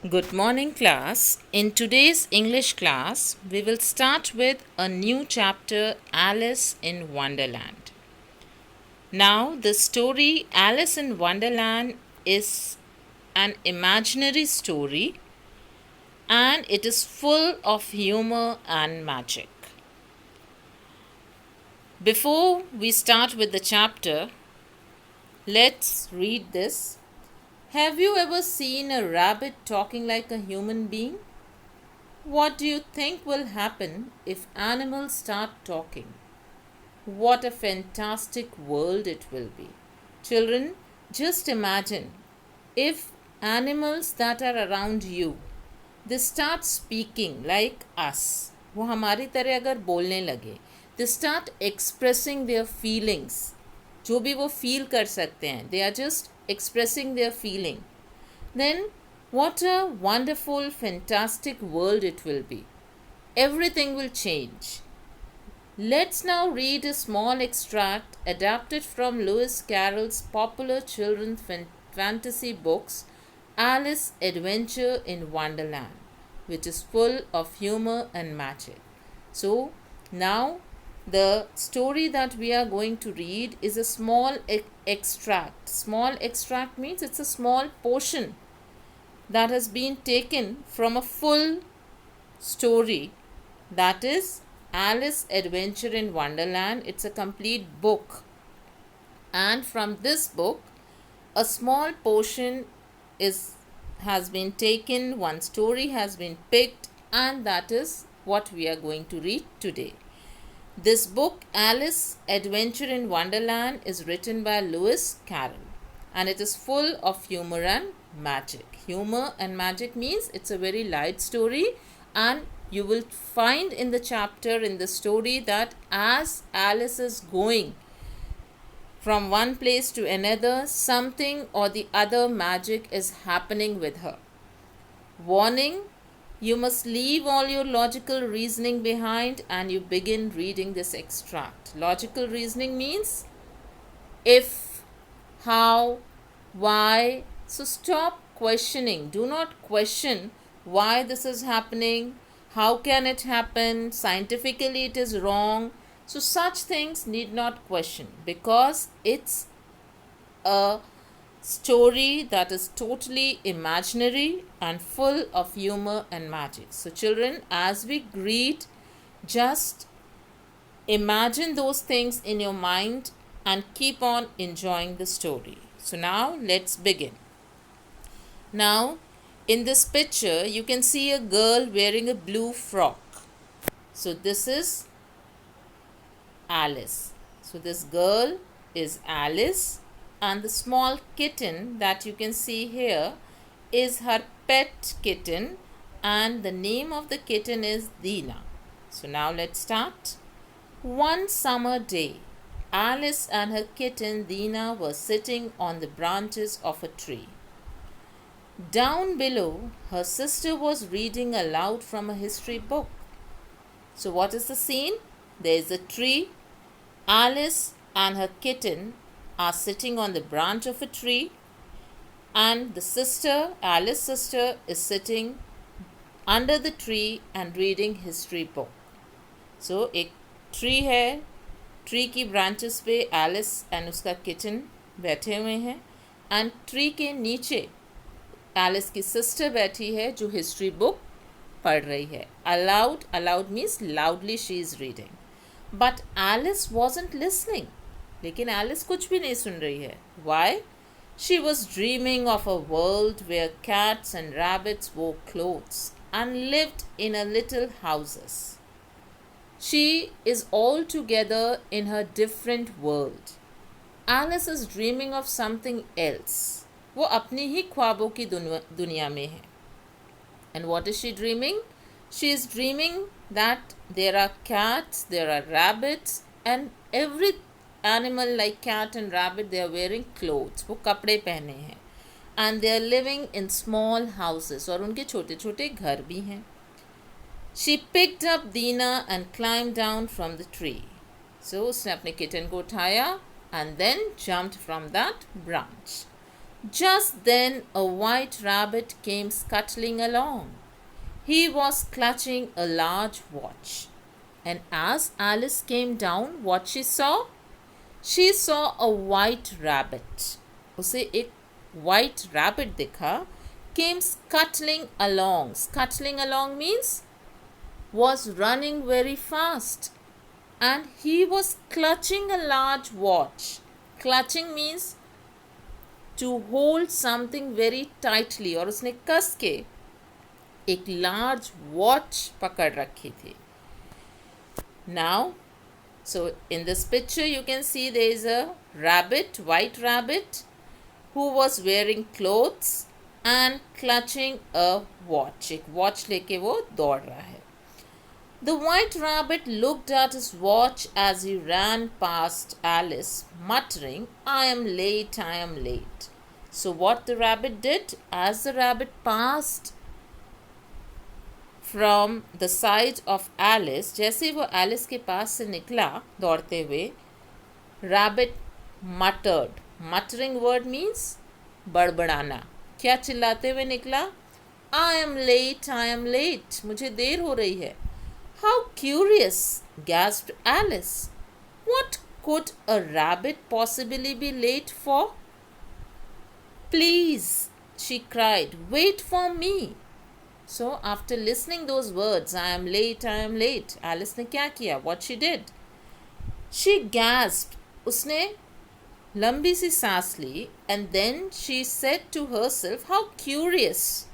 Good morning, class. In today's English class, we will start with a new chapter, Alice in Wonderland. Now, the story Alice in Wonderland is an imaginary story and it is full of humor and magic. Before we start with the chapter, let's read this. Have you ever seen a rabbit talking like a human being? What do you think will happen if animals start talking? What a fantastic world it will be. Children, just imagine if animals that are around you they start speaking like us. वो हमारी तरह अगर बोलने लगे, they start expressing their feelings. जो भी वो feel कर सकते हैं, they are just expressing their feeling. Then what a wonderful, fantastic world it will be. Everything will change. Let's now read a small extract adapted from Lewis Carroll's popular children's fantasy books, Alice's Adventure in Wonderland, which is full of humor and magic. So, now the story that we are going to read is a small extract. Small extract means it's a small portion that has been taken from a full story, that is Alice Adventure in Wonderland. It's a complete book, and from this book a small portion is has been taken, one story has been picked, and that is what we are going to read today. This book, Alice Adventure in Wonderland, is written by Lewis Carroll and it is full of humor and magic. Humor and magic means it's a very light story, and you will find in the chapter, in the story, that as Alice is going from one place to another, something or the other magic is happening with her. Warning, you must leave all your logical reasoning behind and you begin reading this extract. Logical reasoning means if, how, why. So stop questioning. Do not question why this is happening, how can it happen, scientifically it is wrong. So such things need not question, because it's a story that is totally imaginary and full of humor and magic. So children, as we read, just imagine those things in your mind and keep on enjoying the story. So now let's begin. Now in this picture you can see a girl wearing a blue frock. So this is Alice. So this girl is Alice, and the small kitten that you can see here is her pet kitten, and the name of the kitten is Dina. So now let's start. One summer day, Alice and her kitten Dina were sitting on the branches of a tree. Down below, her sister was reading aloud from a history book. So what is the scene? There is a tree. Alice and her kitten are sitting on the branch of a tree, and the sister, Alice's sister, is sitting under the tree and reading history book. So एक tree है, tree की branches पे Alice and उसका kitchen बैठे हुए हैं, and tree के नीचे एलिस की सिस्टर बैठी है जो हिस्ट्री बुक पढ़ रही है. Aloud, aloud means loudly she is reading. But Alice wasn't listening. लेकिन एलिस कुछ भी नहीं सुन रही है. Why? She was dreaming of a world where cats and rabbits wore clothes and lived in a little houses. She is altogether in her different world. Alice is dreaming of something else. वो अपनी ही ख्वाबों की दुनिया में है. And what is she dreaming? She is dreaming that there are cats, there are rabbits, and every animal like cat and rabbit, they are wearing clothes. वो कपड़े पहने हैं. And they are living in small houses. और उनके छोटे छोटे घर भी हैं. She picked up Dina and climbed down from the tree. So उसने अपने किटन को उठाया and then jumped from that branch. Just then a white rabbit came scuttling along. He was clutching a large watch. And as Alice came down, what she saw? She saw a white rabbit. उसे एक white rabbit दिखा, came scuttling along. Scuttling along means was running very fast. And he was clutching a large watch. Clutching means to hold something very tightly, और उसने कस के एक large watch पकड़ रखी थी. Now, so in this picture you can see there is a rabbit, white rabbit, who was wearing clothes and clutching a watch. एक watch लेके वो दौड़ रहा है. The white rabbit looked at his watch as he ran past Alice, muttering, I am late, I am late. So what the rabbit did, as the rabbit passed from the side of Alice, जैसे ही वो Alice के पास से निकला दौड़ते हुए, rabbit muttered. Muttering word means बड़बड़ाना. क्या चिल्लाते हुए निकला? I am late, I am late. मुझे देर हो रही है. How curious, gasped Alice. What could a rabbit possibly be late for? Please, she cried, wait for me. So after listening those words, I am late, Alice ने क्या किया? What she did? She gasped. उसने लंबी सी सांस ली, and then she said to herself, how curious.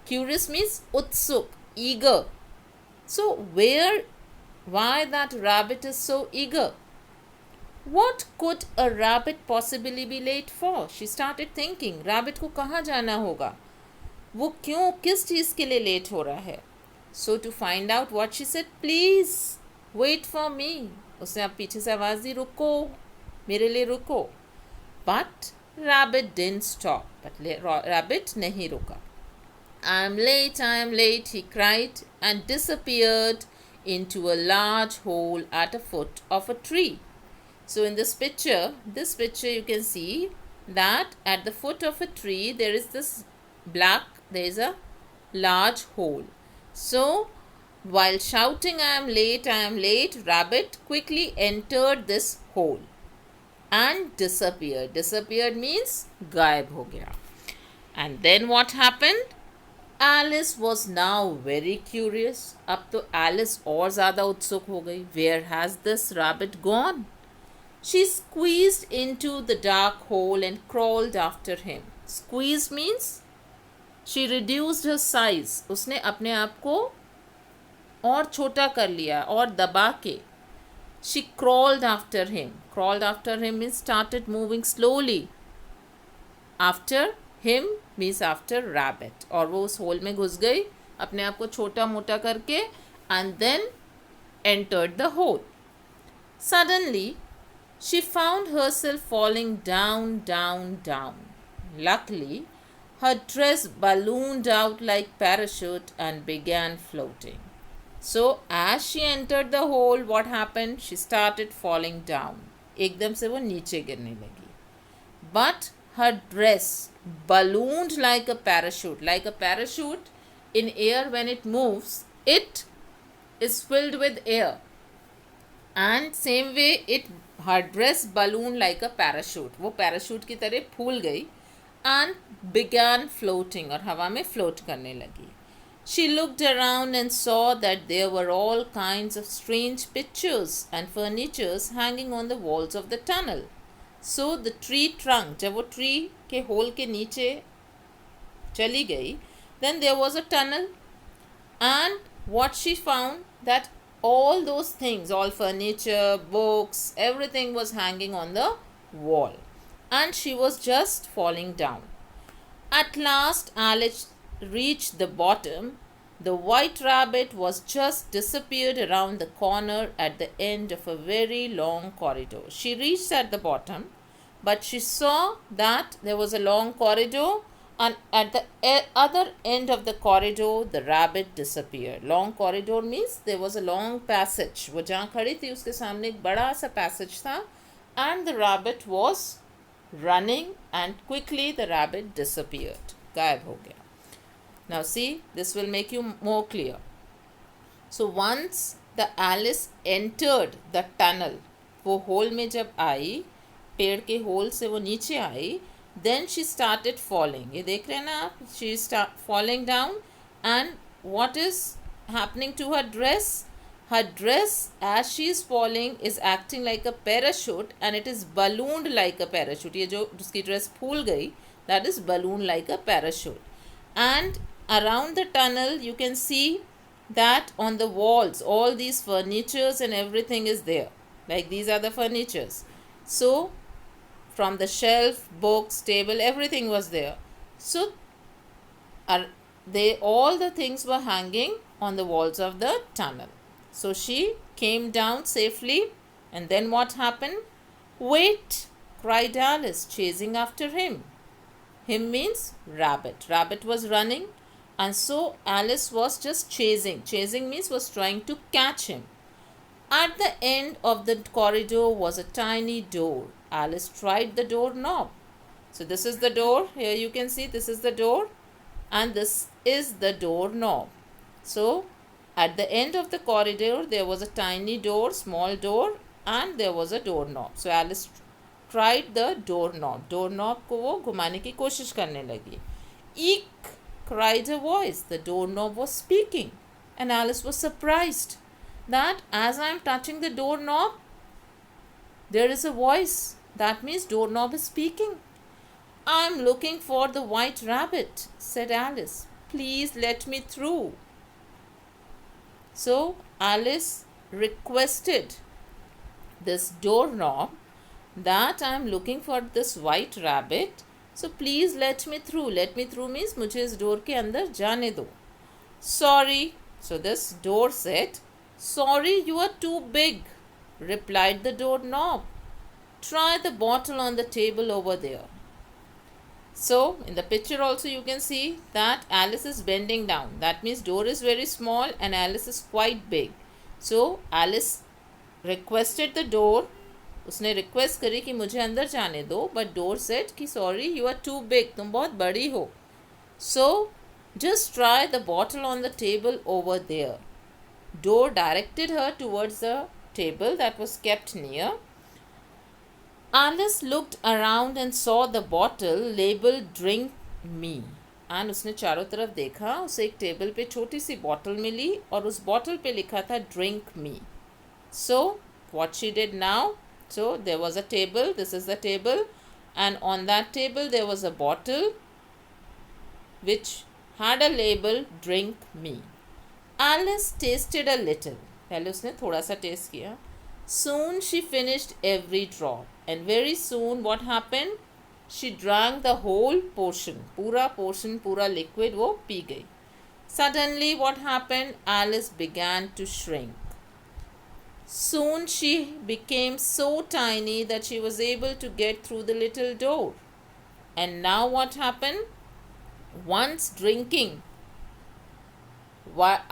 Curious means utsuk, eager. So why that rabbit is so eager? What could a rabbit possibly be late for? She started thinking, rabbit को कहाँ जाना होगा? वो क्यों किस चीज़ के लिए late हो रहा है? So to find out what she said, please wait for me. उसने अब पीछे से आवाज़ दी, रुको, मेरे लिए रुको. But rabbit didn't stop. But rabbit नहीं रुका. I am late, he cried and disappeared into a large hole at the foot of a tree. So in this picture you can see that at the foot of a tree there is a large hole. So while shouting I am late, rabbit quickly entered this hole and disappeared. Disappeared means गायब हो गया. And then what happened? Alice was now very curious. अब तो Alice और ज़्यादा उत्सुक हो गई. Where has this rabbit gone? She squeezed into the dark hole and crawled after him. Squeeze means she reduced her size. उसने अपने आप को और छोटा कर लिया और दबा के. She crawled after him. Crawled after him means started moving slowly. After him means after rabbit. और वो उस होल में घुस गई अपने आप को छोटा मोटा करके and then entered the hole. Suddenly she found herself falling down. Luckily her dress ballooned out like parachute and began floating. So as she entered the hole, what happened? She started falling down. एकदम से वो नीचे गिरने लगी. But her dress ballooned like a parachute. Like a parachute in air, when it moves, it is filled with air. And same way her dress ballooned like a parachute. वो parachute की तरह फूल गई and began floating और हवा में float करने लगी. She looked around and saw that there were all kinds of strange pictures and furnitures hanging on the walls of the tunnel. So the tree trunk, जब वो tree के hole के नीचे चली गई, then there was a tunnel, and what she found that all those things, all furniture, books, everything was hanging on the wall, and she was just falling down. At last Alice reached the bottom. The white rabbit was just disappeared around the corner at the end of a very long corridor. She reached at the bottom, but she saw that there was a long corridor, and at the other end of the corridor the rabbit disappeared. Long corridor means there was a long passage. वो जहाँ खड़ी थी उसके सामने एक बड़ा सा passage था, and the rabbit was running, and quickly the rabbit disappeared. गायब हो गया. Now see, this will make you more clear. So once the Alice entered the tunnel, वो होल में जब आई, पेड़ के होल से वो नीचे आई, then she started falling. ये देख रहे हैं ना आप? She start falling down, and what is happening to her dress? Her dress, as she is falling, is acting like a parachute, and it is ballooned like a parachute. ये जो उसकी dress फूल गई, that is ballooned like a parachute. And around the tunnel you can see that on the walls all these furnitures and everything is there, like these are the furnitures. So from the shelf, books, table, everything was there. So they all the things were hanging on the walls of the tunnel. So she came down safely, and then what happened? Wait, cried Alice, chasing after him. Him means rabbit. Rabbit was running, and so Alice was just chasing. Chasing means was trying to catch him. At the end of the corridor was a tiny door. Alice tried the door knob. So this is the door. Here you can see this is the door, and this is the door knob. So at the end of the corridor there was a tiny door, small door, and there was a door knob. So Alice tried the door knob. Door knob को वो घुमाने की कोशिश करने लगी. Eek! Cried a voice. The doorknob was speaking, and Alice was surprised that as I am touching the doorknob, there is a voice. That means doorknob is speaking. I am looking for the white rabbit, said Alice. Please let me through. So Alice requested this doorknob that I am looking for this white rabbit. So please let me through. Let me through means मुझे इस door के अंदर जाने दो. Sorry. So this door said, sorry, you are too big, replied the doorknob. Try the bottle on the table over there. So in the picture also you can see that Alice is bending down. That means door is very small and Alice is quite big. So Alice requested the door. उसने request करी कि मुझे अंदर जाने दो, but door said कि sorry you are too big, तुम बहुत बड़ी हो. So just try the bottle on the table over there. Door directed her towards the table that was kept near. Alice looked around and saw the bottle labeled drink me. And उसने चारों तरफ देखा, उसे एक table पे छोटी सी bottle मिली और उस बॉटल पे लिखा था drink me. So what she did now? So there was a table, this is the table, and on that table there was a bottle which had a label drink me. Alice tasted a little. पहले उसने थोड़ा सा test किया. Soon she finished every drop, and very soon what happened? She drank the whole portion. पूरा liquid वो P गई. Suddenly what happened? Alice began to shrink. Soon she became so tiny that she was able to get through the little door. And now what happened? Once drinking,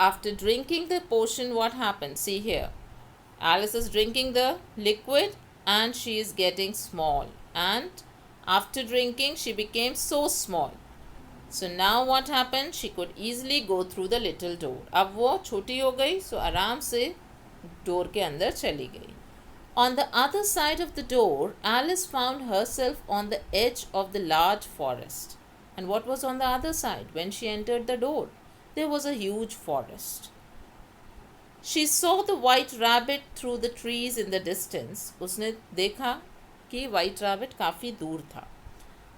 after drinking the potion, what happened? See here. Alice is drinking the liquid and she is getting small. And after drinking, she became so small. So now what happened? She could easily go through the little door. अब वो छोटी हो गई, so आराम से door के अंदर चली गई. On the other side of the door, Alice found herself on the edge of the large forest. And what was on the other side? When she entered the door, there was a huge forest. She saw the white rabbit through the trees in the distance. उसने देखा कि white rabbit काफ़ी दूर था.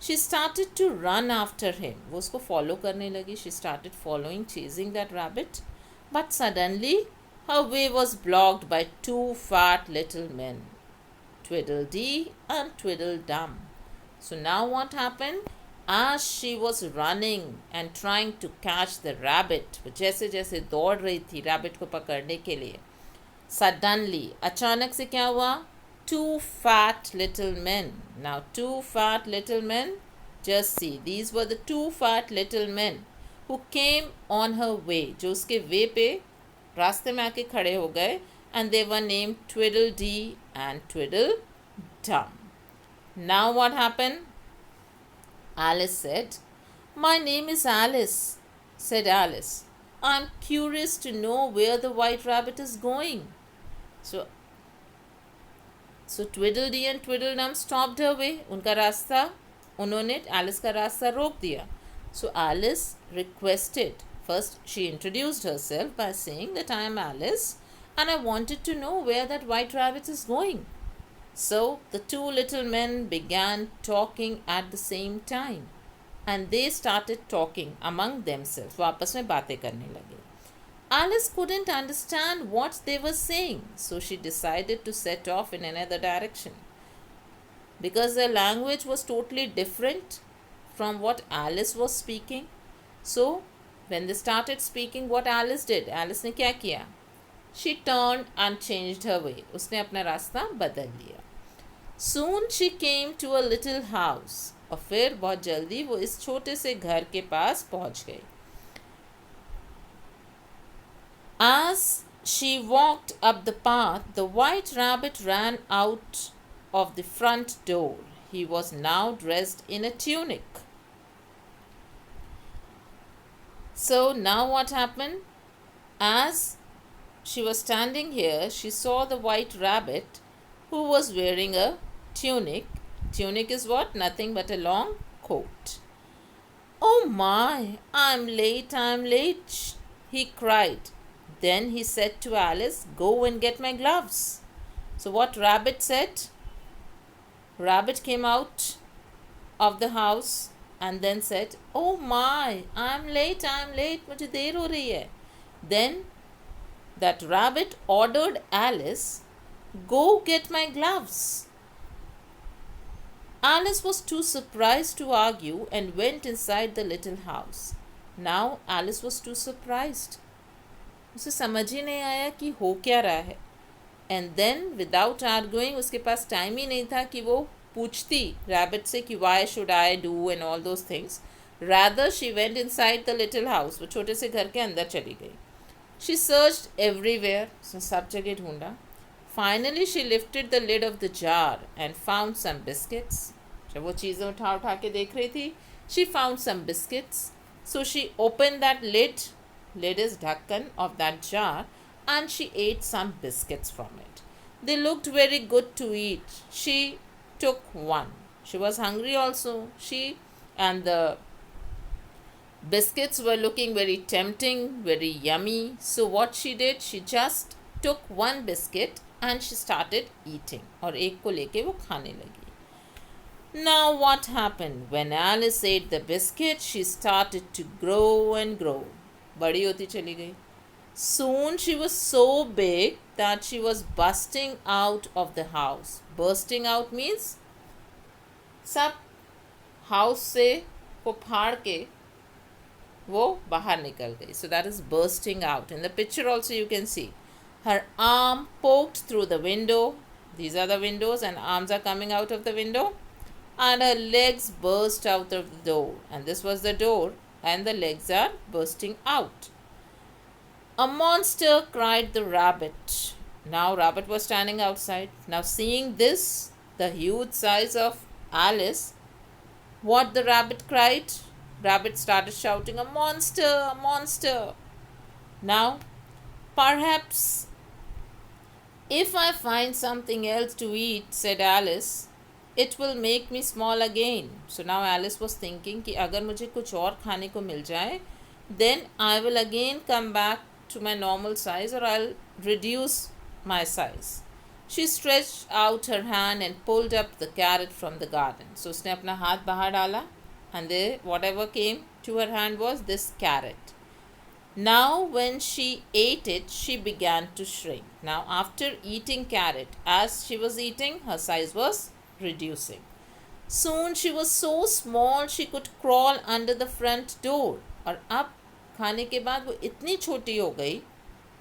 She started to run after him. वो उसको follow करने लगी. She started following, chasing that rabbit. But suddenly, her way was blocked by two fat little men, Tweedledee and Tweedledum. So now what happened? As she was running and trying to catch the rabbit, जैसे जैसे दौड़ रही थी rabbit को पकड़ने के लिए, suddenly, अचानक से क्या हुआ? Two fat little men. Now two fat little men, just see, these were the two fat little men who came on her way, जो उसके way पे रास्ते में आके खड़े हो गए, and they were named Tweedledee and Tweedledum. Now what happened? Alice said, "My name is Alice," said Alice. "I'm curious to know where the white rabbit is going." So, Tweedledee and Tweedledum stopped her way. उनका रास्ता उन्होंने Alice का रास्ता रोक दिया. So Alice requested. First, she introduced herself by saying that I am Alice and I wanted to know where that white rabbit is going. So the two little men began talking at the same time and they started talking among themselves. वो आपस में बातें करने लगे. Alice couldn't understand what they were saying, so she decided to set off in another direction. Because their language was totally different from what Alice was speaking, so when they started speaking, what Alice did, Alice ने क्या किया? She turned and changed her way. उसने अपना रास्ता बदल लिया. Soon she came to a little house. और फिर बहुत जल्दी वो इस छोटे से घर के पास पहुंच गई. As she walked up the path, the white rabbit ran out of the front door. He was now dressed in a tunic. So now what happened? As she was standing here, she saw the white rabbit who was wearing a tunic. Tunic is what? Nothing but a long coat. "Oh my, I'm late, he cried. Then he said to Alice, "Go and get my gloves." So what Rabbit said? Rabbit came out of the house and then said, "Oh my, I'm late, मुझे देर हो रही है." Then that rabbit ordered Alice, "Go get my gloves." Alice was too surprised to argue and went inside the little house. Now Alice was too surprised. उसे समझ ही नहीं आया कि हो क्या रहा है. एंड देन विदाउट आर्गुइंग, उसके पास टाइम ही नहीं था कि वो पूछती रैबिट से कि why should I do and all those things. Rather she went inside the little house. वो छोटे से घर के अंदर चली गई. She searched everywhere. सब जगह ढूंढा. Finally she lifted the lid of the jar and found some biscuits. जब वो चीज़ें उठा उठा के देख रही थी, she found some biscuits. So she open that lid. Lid is ढक्कन of that jar, and she ate some biscuits from it. They looked very good to eat. She took one. She was hungry also. And the biscuits were looking very tempting, very yummy. So what she did, she just took one biscuit and she started eating. और एक को लेके वो खाने लगी. Now what happened? When Alice ate the biscuit, she started to grow and grow. बड़ी होती चली गई. Soon she was so big that she was bursting out of the house. Bursting out means सब house से को फाड़ के वो बाहर निकल गई. So that is bursting out. In the picture also you can see her arm poked through the window. These are the windows and arms are coming out of the window. And her legs burst out of the door. And this was the door. And the legs are bursting out. "A monster!" cried the rabbit. Now Rabbit was standing outside. Now seeing this, the huge size of Alice, what the rabbit cried? Rabbit started shouting, "A monster! A monster!" Now, perhaps if I find something else to eat, said Alice, it will make me small again. So now Alice was thinking कि अगर मुझे कुछ और खाने को मिल जाए, then I will again come back to my normal size, or I'll reduce my size. She stretched out her hand and pulled up the carrot from the garden. So उसने अपना हाथ बाहर डाला and there whatever came to her hand was this carrot. Now when she ate it, she began to shrink. Now after eating carrot, as she was eating, her size was reducing. Soon she was so small she could crawl under the front door. और अब खाने के बाद वो इतनी छोटी हो गई,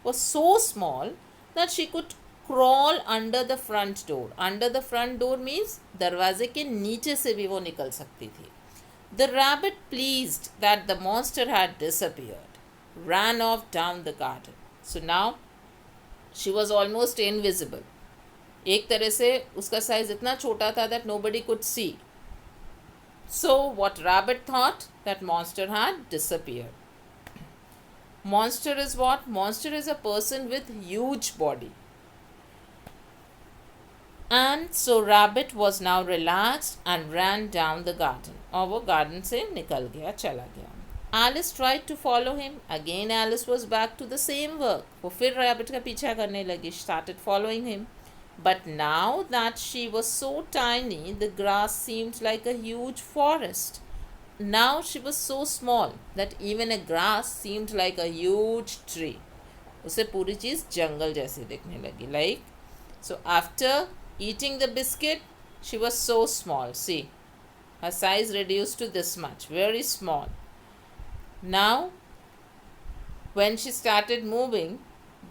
was so small that she could crawl under the front door. Under the front door means दरवाजे के नीचे से भी वो निकल सकती थी. The rabbit, pleased that the monster had disappeared, ran off down the garden. So now she was almost invisible. एक तरह से उसका साइज इतना छोटा था that nobody could see. So what rabbit thought? That monster had disappeared. Monster is what? Monster is a person with huge body. And so rabbit was now relaxed and ran down the garden. और वो garden से निकल गया, चला गया. Alice tried to follow him. Again Alice was back to the same work. वो फिर rabbit का पीछा करने लगी. She started following him. But now that she was so tiny, the grass seemed like a huge forest. Now she was so small that even a grass seemed like a huge tree. उसे पूरी चीज़ जंगल जैसी दिखने लगी. Like, so after eating the biscuit, she was so small. See, her size reduced to this much, very small. Now, when she started moving,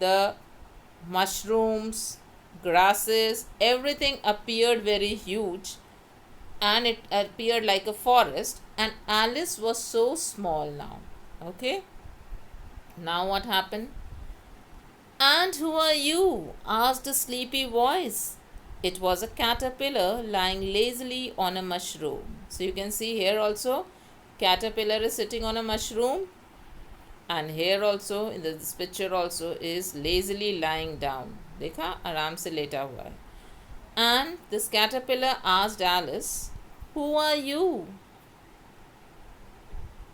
the mushrooms, grasses, everything appeared very huge and it appeared like a forest, and Alice was so small now. Okay, now what happened? And who are you? Asked a sleepy voice. It was a caterpillar lying lazily on a mushroom. So you can see here also, caterpillar is sitting on a mushroom, and here also in this picture also is lazily lying down. देखा, आराम से लेटा हुआ है. And this caterpillar asked Alice, "Who are you?"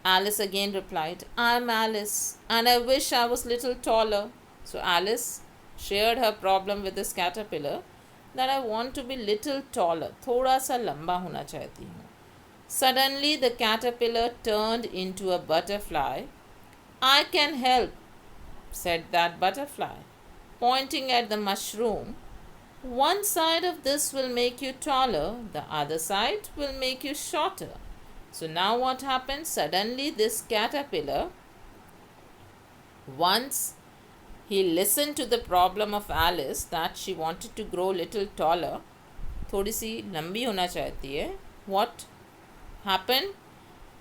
Alice again replied, "I'm Alice, and I wish I was little taller." So Alice shared her problem with this caterpillar, that I want to be little taller, थोड़ा सा लंबा होना चाहती हूँ. Suddenly the caterpillar turned into a butterfly. "I can help," said that butterfly, pointing at the mushroom. "One side of this will make you taller, the other side will make you shorter." So now what happened? Suddenly this caterpillar, once he listened to the problem of Alice that she wanted to grow little taller, थोड़ी सी लंबी होना चाहती है. What happened?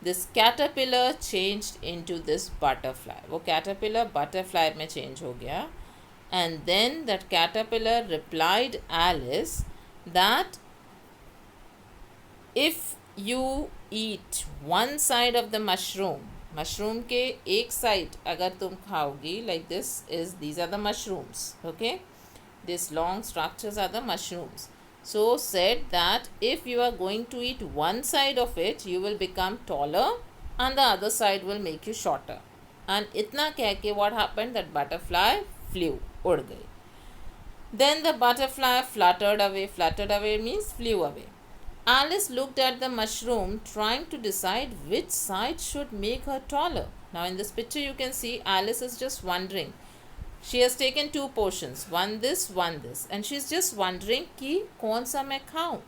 This caterpillar changed into this butterfly. वो caterpillar butterfly में change हो गया. And then that caterpillar replied Alice that if you eat one side of the mushroom, mushroom के एक side अगर तुम खाओगी, like this is, these are the mushrooms, okay, these long structures are the mushrooms. So said that if you are going to eat one side of it, you will become taller and the other side will make you shorter. And इतना कह के what happened? That butterfly flew, उड़ गई. Then the butterfly fluttered away. Fluttered away means flew away. Alice looked at the mushroom, trying to decide which side should make her taller. Now in this picture you can see Alice is just wondering. She has taken two portions, one this, and she is just wondering कि कौन सा मैं खाऊं.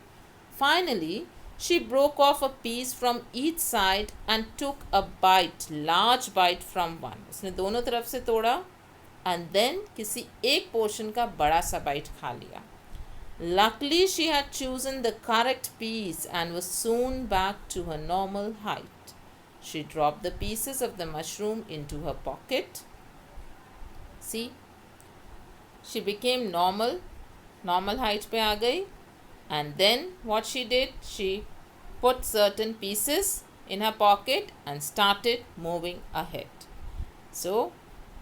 Finally, she broke off a piece from each side and took a bite, large bite from one. उसने दोनों तरफ से तोड़ा and then किसी एक portion का बड़ा सा bite खा लिया. Luckily, she had chosen the correct piece and was soon back to her normal height. She dropped the pieces of the mushroom into her pocket. See, she became normal height पे आ गई. And then what she did, she put certain pieces in her pocket and started moving ahead. So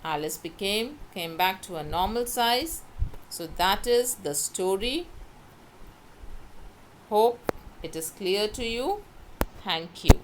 Alice came back to a normal size. So that is the story. Hope it is clear to you. Thank you.